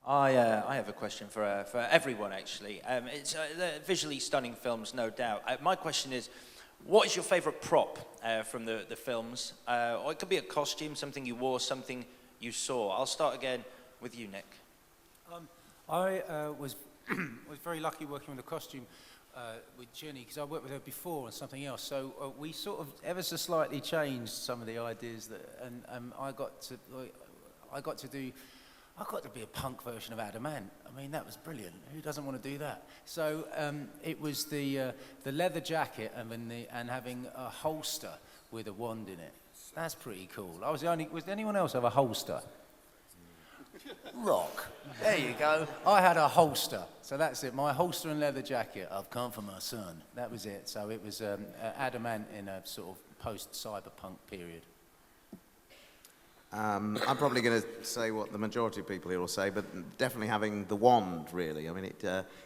I have a question for everyone, actually. It's visually stunning films, no doubt. My question is, what is your favourite prop from the films? Or it could be a costume, something you wore, something you saw. I'll start again with you, Nick. I was very lucky working with a costume with Jenny, because I worked with her before on something else. So we sort of ever so slightly changed some of the ideas and I got to be a punk version of Adamant. I mean, that was brilliant. Who doesn't want to do that? So it was the leather jacket and having a holster with a wand in it. That's pretty cool. Was anyone else have a holster? Rock. There you go. I had a holster. So that's it. My holster and leather jacket. I've come for my son. That was it. So it was Adamant in a sort of post-cyberpunk period. I'm probably going to say what the majority of people here will say, but definitely having the wand, really. I mean,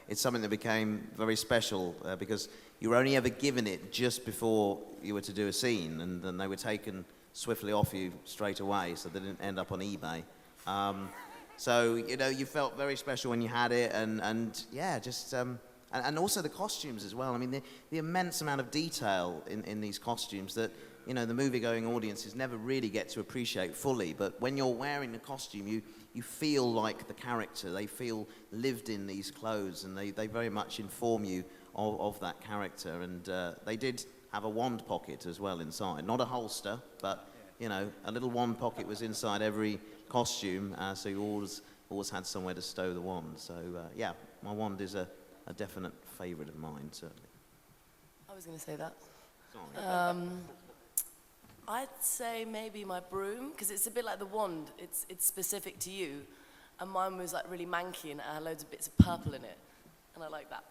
it's something that became very special because you were only ever given it just before you were to do a scene, and then they were taken swiftly off you straight away, so they didn't end up on eBay. So, you know, you felt very special when you had it, and yeah, just... and also the costumes as well. I mean, the immense amount of detail in these costumes that, you know, the movie-going audiences never really get to appreciate fully. But when you're wearing the costume, you feel like the character. They feel lived in these clothes, and they very much inform you of that character. And they did have a wand pocket as well inside. Not a holster, but, you know, a little wand pocket was inside every costume, so you always had somewhere to stow the wand. So, yeah, my wand is a definite favourite of mine, certainly. I was going to say that. Sorry. I'd say maybe my broom, because it's a bit like the wand. It's specific to you, and mine was like really manky and it had loads of bits of purple in it, and I like that.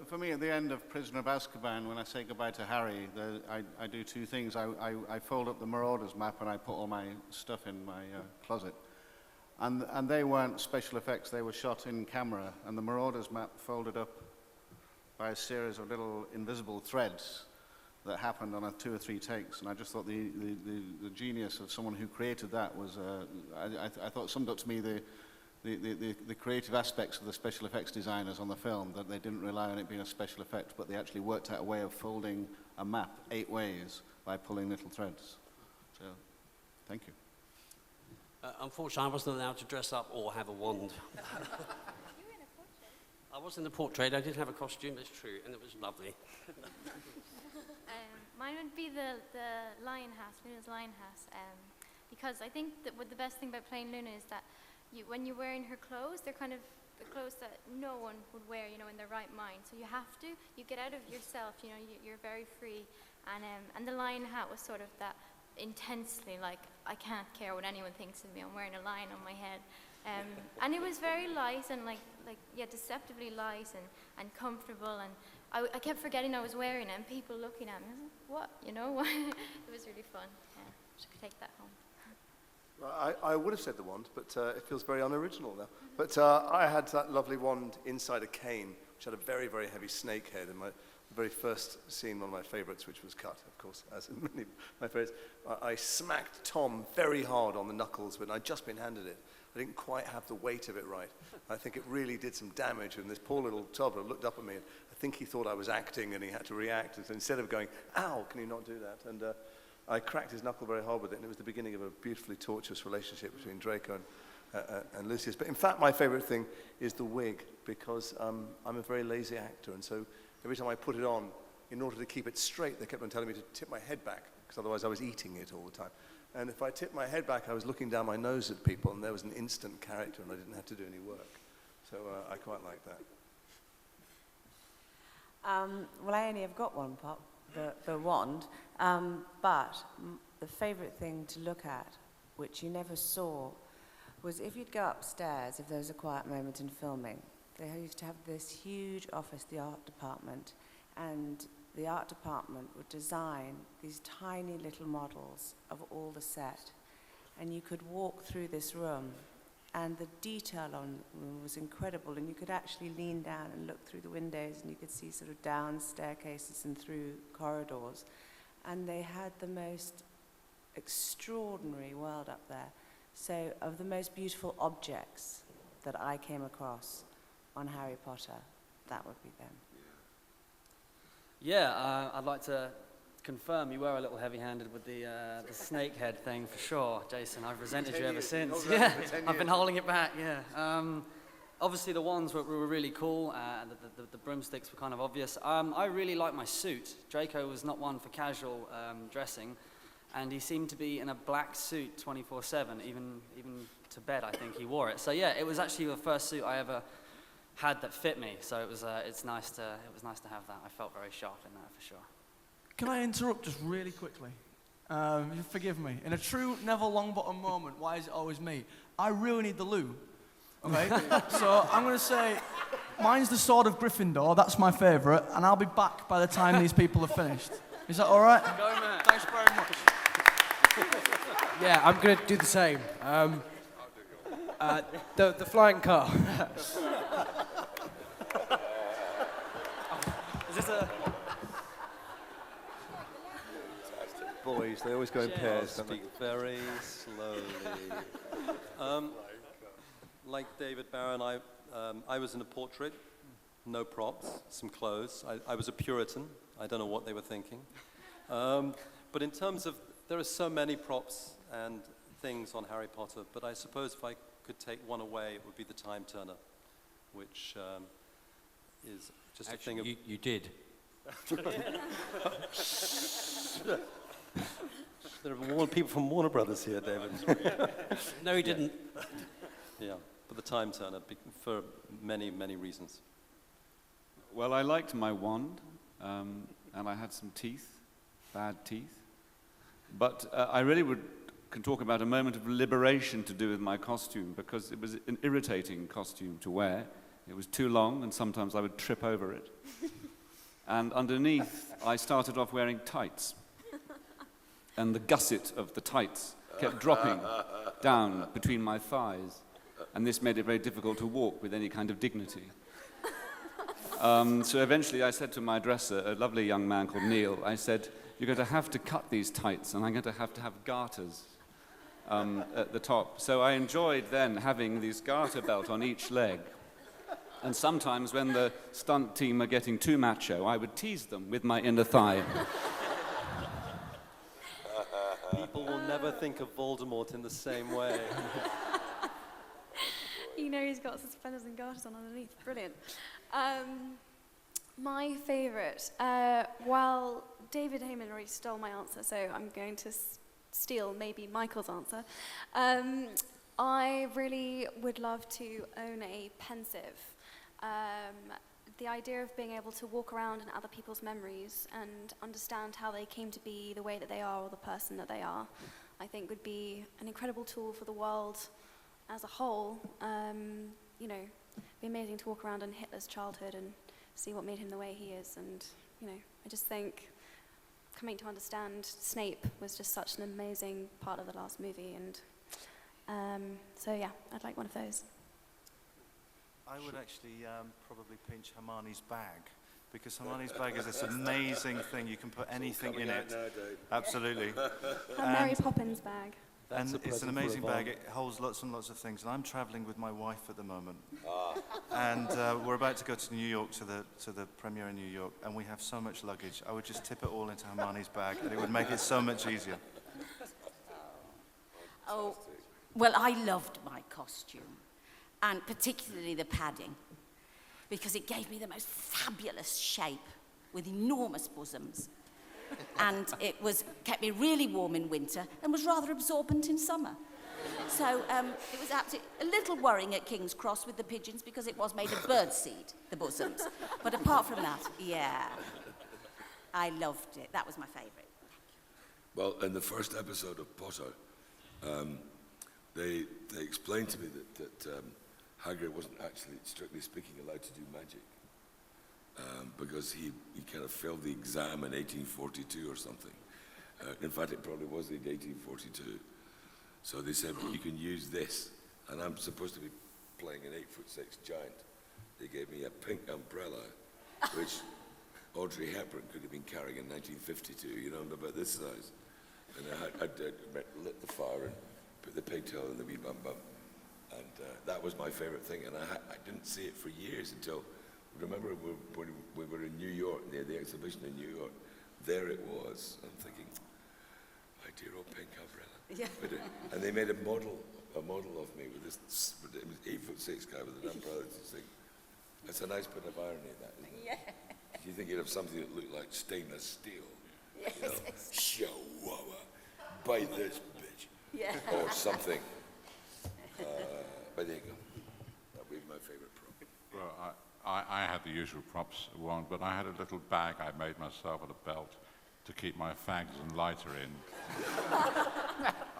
For me, at the end of Prisoner of Azkaban, when I say goodbye to Harry, I do two things. I fold up the Marauders map and I put all my stuff in my closet. And they weren't special effects, they were shot in camera, and the Marauders map folded up by a series of little invisible threads that happened on 2 or 3 takes. And I just thought the genius of someone who created that was, I thought summed up to me the creative aspects of the special effects designers on the film, that they didn't rely on it being a special effect, but they actually worked out a way of folding a map 8 ways by pulling little threads. So, thank you. Unfortunately, I wasn't allowed to dress up or have a wand. I was in the portrait. I did have a costume, it's true, and it was lovely. Mine would be the lion house, Luna's lion house, because I think that the best thing about playing Luna is that when you're wearing her clothes, they're kind of the clothes that no one would wear, you know, in their right mind. So you get out of yourself, you know, you're very free, and the lion hat was sort of that intensely, like, I can't care what anyone thinks of me, I'm wearing a lion on my head. And it was very light and deceptively light and comfortable, and I kept forgetting I was wearing it and people looking at me. I was like, what, you know? It was really fun. Yeah, should take that home. Well, I would have said the wand, but it feels very unoriginal now. But I had that lovely wand inside a cane, which had a very, very heavy snake head, and the very first scene, one of my favourites, which was cut, of course, as in many of my favourites, I smacked Tom very hard on the knuckles when I'd just been handed it. I didn't quite have the weight of it right. I think it really did some damage, and this poor little toddler looked up at me, and I think he thought I was acting, and he had to react. And so instead of going, ow, can you not do that? And I cracked his knuckle very hard with it, and it was the beginning of a beautifully tortuous relationship between Draco and Lucius. But in fact, my favourite thing is the wig, because I'm a very lazy actor, and so every time I put it on, in order to keep it straight, they kept on telling me to tip my head back, because otherwise I was eating it all the time. And if I tipped my head back, I was looking down my nose at people, and there was an instant character, and I didn't have to do any work. So I quite like that. Well, I only have got one pop, the wand, but the favourite thing to look at, which you never saw, was if you'd go upstairs, if there was a quiet moment in filming, they used to have this huge office, the art department, and the art department would design these tiny little models of all the set. And you could walk through this room, and the detail on the room was incredible, and you could actually lean down and look through the windows, and you could see sort of down staircases and through corridors. And they had the most extraordinary world up there. So of the most beautiful objects that I came across on Harry Potter, that would be them. Yeah, I'd like to confirm you were a little heavy-handed with the snake head thing for sure, Jason. I've resented you ever since. Yeah, I've been holding it back. Yeah. Obviously, the wands were really cool. The broomsticks were kind of obvious. I really like my suit. Draco was not one for casual dressing, and he seemed to be in a black suit 24/7, even to bed. I think he wore it. So yeah, it was actually the first suit I ever had that fit me. So it was nice to have that. I felt very sharp in that for sure. Can I interrupt just really quickly? Forgive me. In a true Neville Longbottom moment, why is it always me? I really need the loo. Okay? So I'm going to say, mine's the Sword of Gryffindor. That's my favourite. And I'll be back by the time these people have finished. Is that all right? Go, man. Thanks very much. Yeah, I'm going to do the same. The flying car. Is this a... Boys, they always go in pairs, don't they? Speak very slowly. Like David Barron, I was in a portrait, no props, some clothes. I was a Puritan. I don't know what they were thinking. But in terms of, there are so many props and things on Harry Potter, but I suppose if I could take one away, it would be the time turner, which is just Actually, a thing of... You did. There are people from Warner Brothers here, David. No, he didn't. Yeah, but the time turner, for many, many reasons. Well, I liked my wand, and I had some teeth, bad teeth. But I really can talk about a moment of liberation to do with my costume, because it was an irritating costume to wear. It was too long, and sometimes I would trip over it. And underneath, I started off wearing tights. And the gusset of the tights kept dropping down between my thighs. And this made it very difficult to walk with any kind of dignity. So eventually I said to my dresser, a lovely young man called Neil, I said, you're going to have to cut these tights, and I'm going to have garters at the top. So I enjoyed then having this garter belt on each leg. And sometimes when the stunt team are getting too macho, I would tease them with my inner thigh. People will never think of Voldemort in the same way. You know he's got suspenders and garters on underneath. Brilliant. My favourite, well, David Heyman already stole my answer, so I'm going to steal maybe Michael's answer. I really would love to own a pensive. The idea of being able to walk around in other people's memories and understand how they came to be the way that they are or the person that they are, I think would be an incredible tool for the world as a whole. You know, it'd be amazing to walk around in Hitler's childhood and see what made him the way he is. And, you know, I just think coming to understand Snape was just such an amazing part of the last movie. And so, yeah, I'd like one of those. I would actually probably pinch Hermione's bag, because Hermione's bag is this amazing thing. You can put anything in it. Absolutely. Mary Poppins bag. And it's an amazing bag. It holds lots and lots of things. And I'm traveling with my wife at the moment. And we're about to go to New York to the premiere in New York, and we have so much luggage. I would just tip it all into Hermione's bag, and it would make it so much easier. Oh, well, I loved my costume, and particularly the padding, because it gave me the most fabulous shape with enormous bosoms. And it kept me really warm in winter and was rather absorbent in summer. So it was absolutely a little worrying at King's Cross with the pigeons, because it was made of birdseed, the bosoms. But apart from that, yeah, I loved it. That was my favourite. Well, in the first episode of Potter, they explained to me that Hagrid wasn't actually, strictly speaking, allowed to do magic. Because he kind of failed the exam in 1842 or something. In fact, it probably was in 1842. So they said, you can use this. And I'm supposed to be playing an 8'6" giant. They gave me a pink umbrella, which Audrey Hepburn could have been carrying in 1952, you know, about this size. And I lit the fire and put the pigtail in the wee bum bum. And that was my favourite thing. And I didn't see it for years until, remember when we were in New York, the exhibition in New York, there it was. I'm thinking, my dear old pink umbrella. Yeah. And they made a model of me with this, it was 8'6" guy with an umbrella. It's a nice bit of irony, that, isn't it? Yeah. You think you'd have something that looked like stainless steel. Yes. You know, Chihuahua, bite this bitch. Yeah. Or something. But there you go. That would be my favourite prop. Well, I had the usual props one, but I had a little bag I made myself with a belt to keep my fags and lighter in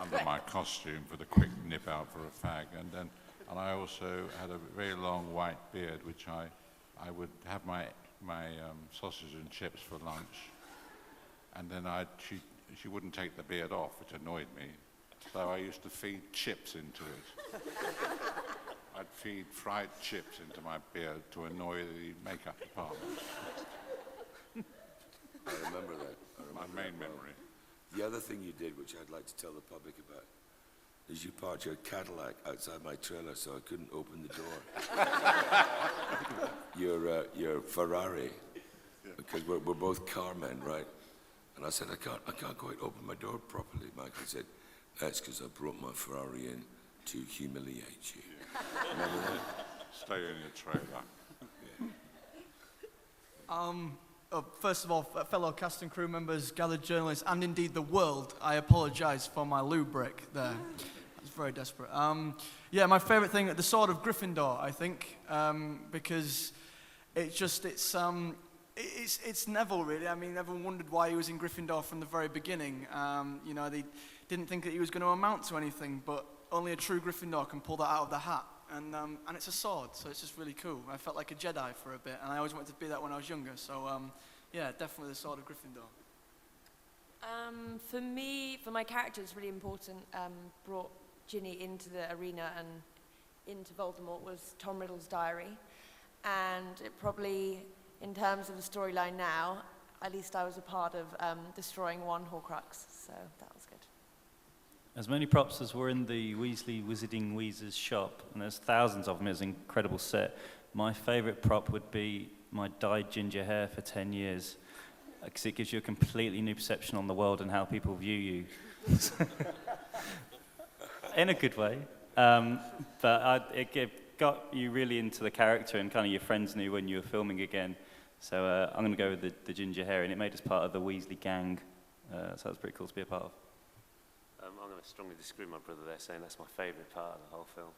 under my costume for the quick nip out for a fag. And I also had a very long white beard, which I would have my sausage and chips for lunch. And then she wouldn't take the beard off, which annoyed me. So I used to feed chips into it. I'd feed fried chips into my beard to annoy the makeup department. I remember that. My main memory. The other thing you did, which I'd like to tell the public about, is you parked your Cadillac outside my trailer so I couldn't open the door. Your Ferrari, because we're both car men, right? And I said, I can't quite open my door properly. Michael said, that's because I brought my Ferrari in to humiliate you. Remember that? Stay in your trailer. First of all, fellow cast and crew members, gathered journalists, and indeed the world, I apologise for my loo break there. That's very desperate. Yeah, my favourite thing, the Sword of Gryffindor, I think, because it's Neville, really. I mean, everyone wondered why he was in Gryffindor from the very beginning. You know, they didn't think that he was going to amount to anything, but only a true Gryffindor can pull that out of the hat. And it's a sword, so it's just really cool. I felt like a Jedi for a bit, and I always wanted to be that when I was younger. So, yeah, definitely the Sword of Gryffindor. For me, for my character, it's really important. Brought Ginny into the arena and into Voldemort was Tom Riddle's diary. And it probably, in terms of the storyline now, at least I was a part of destroying one Horcrux, so that was good. As many props as were in the Weasley Wizarding Wheezers shop, and there's thousands of them, it's an incredible set. My favourite prop would be my dyed ginger hair for 10 years, because it gives you a completely new perception on the world and how people view you. In a good way. But it got you really into the character, and kind of your friends knew when you were filming again. So I'm going to go with the ginger hair, and it made us part of the Weasley gang. So that was pretty cool to be a part of. I'm going to strongly disagree with my brother there, saying that's my favourite part of the whole film.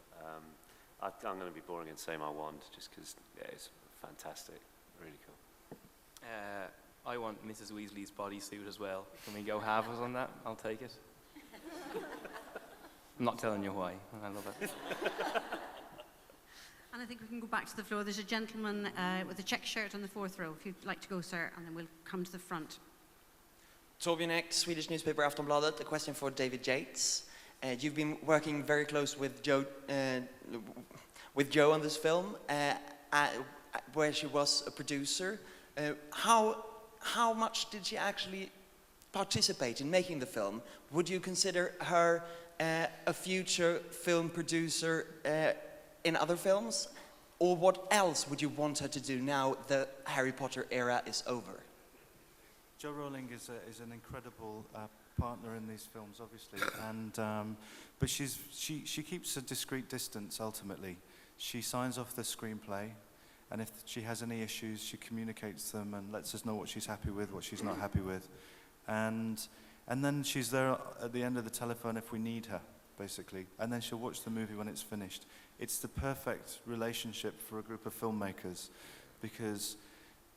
I'm going to be boring and say my wand, just because it's fantastic, really cool. I want Mrs. Weasley's bodysuit as well. Can we go halves on that? I'll take it. I'm not telling you why. I love it. And I think we can go back to the floor. There's a gentleman with a check shirt on the fourth row. If you'd like to go, sir, and then we'll come to the front. Torbjörn Ek, Swedish newspaper Aftonbladet. A question for David Yates. You've been working very close with Joe on this film, where she was a producer. How much did she actually participate in making the film? Would you consider her a future film producer in other films? Or what else would you want her to do now the Harry Potter era is over? Jo Rowling is an incredible partner in these films, obviously, and but she keeps a discreet distance. Ultimately, she signs off the screenplay, and if she has any issues, she communicates them and lets us know what she's happy with, what she's not happy with, and then she's there at the end of the telephone if we need her, basically, and then she'll watch the movie when it's finished. It's the perfect relationship for a group of filmmakers, because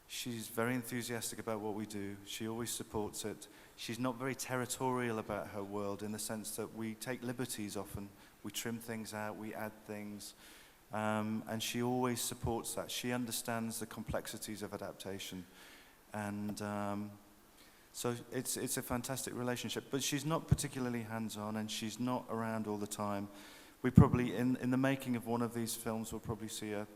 she's very enthusiastic about what we do. She always supports it. She's not very territorial about her world in the sense that we take liberties often. We trim things out, we add things, and she always supports that. She understands the complexities of adaptation, and so it's a fantastic relationship. But she's not particularly hands-on, and she's not around all the time. We probably, in the making of one of these films, we'll probably see her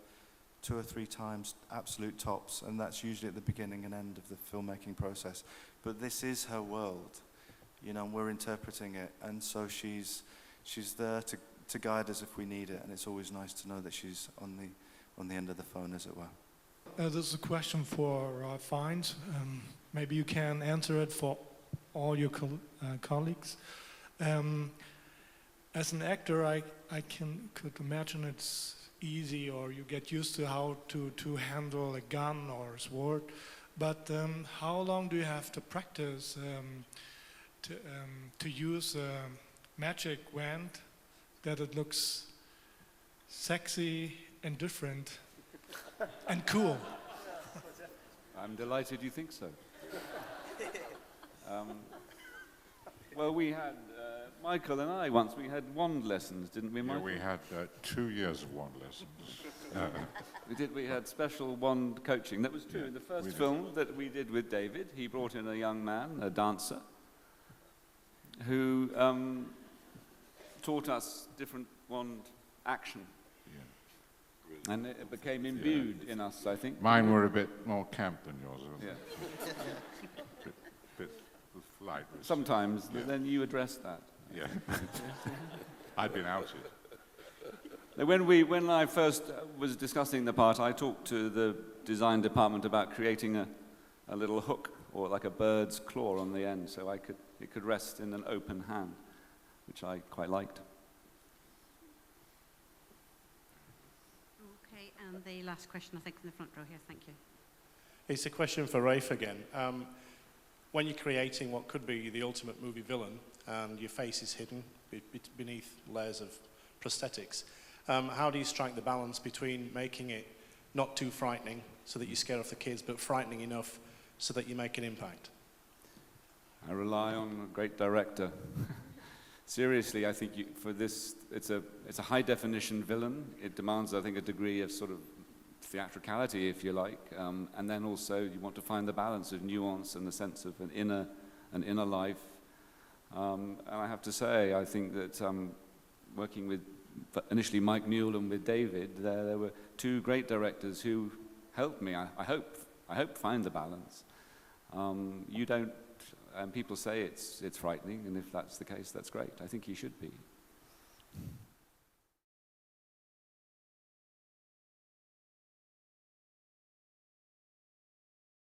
2 or 3 times, absolute tops, and that's usually at the beginning and end of the filmmaking process. But this is her world, you know, and we're interpreting it, and so she's she's there to guide us if we need it, and it's always nice to know that she's on the end of the phone, as it were. This is a question for Fiennes. Maybe you can answer it for all your colleagues. As an actor, I could imagine it's easy, or you get used to how to handle a gun or a sword. But how long do you have to practice to use a magic wand that it looks sexy and different and cool? I'm delighted you think so. Well, we had, Michael and I once, we had wand lessons, didn't we, Michael? Yeah, we had 2 years of wand lessons. We had special wand coaching. That was true. In the first film that we did with David, he brought in a young man, a dancer, who taught us different wand action. Yeah. And it became imbued in us, I think. Mine were a bit more camp than yours, wasn't it? bit light. Sometimes, then you address that. Yeah. I'd been outed. When I first was discussing the part, I talked to the design department about creating a little hook, or like a bird's claw on the end, so it could rest in an open hand, which I quite liked. Okay, and the last question, I think, from the front row here. Thank you. It's a question for Ralf again. When you're creating what could be the ultimate movie villain, and your face is hidden beneath layers of prosthetics, how do you strike the balance between making it not too frightening so that you scare off the kids, but frightening enough so that you make an impact? I rely on a great director. Seriously, I think for this, it's a high-definition villain. It demands, I think, a degree of sort of theatricality, if you like, and then also you want to find the balance of nuance and the sense of an inner life. And I have to say, I think that working with initially Mike Newell and with David, there were two great directors who helped me. I hope find the balance. You don't. And people say it's frightening, and if that's the case, that's great. I think he should be.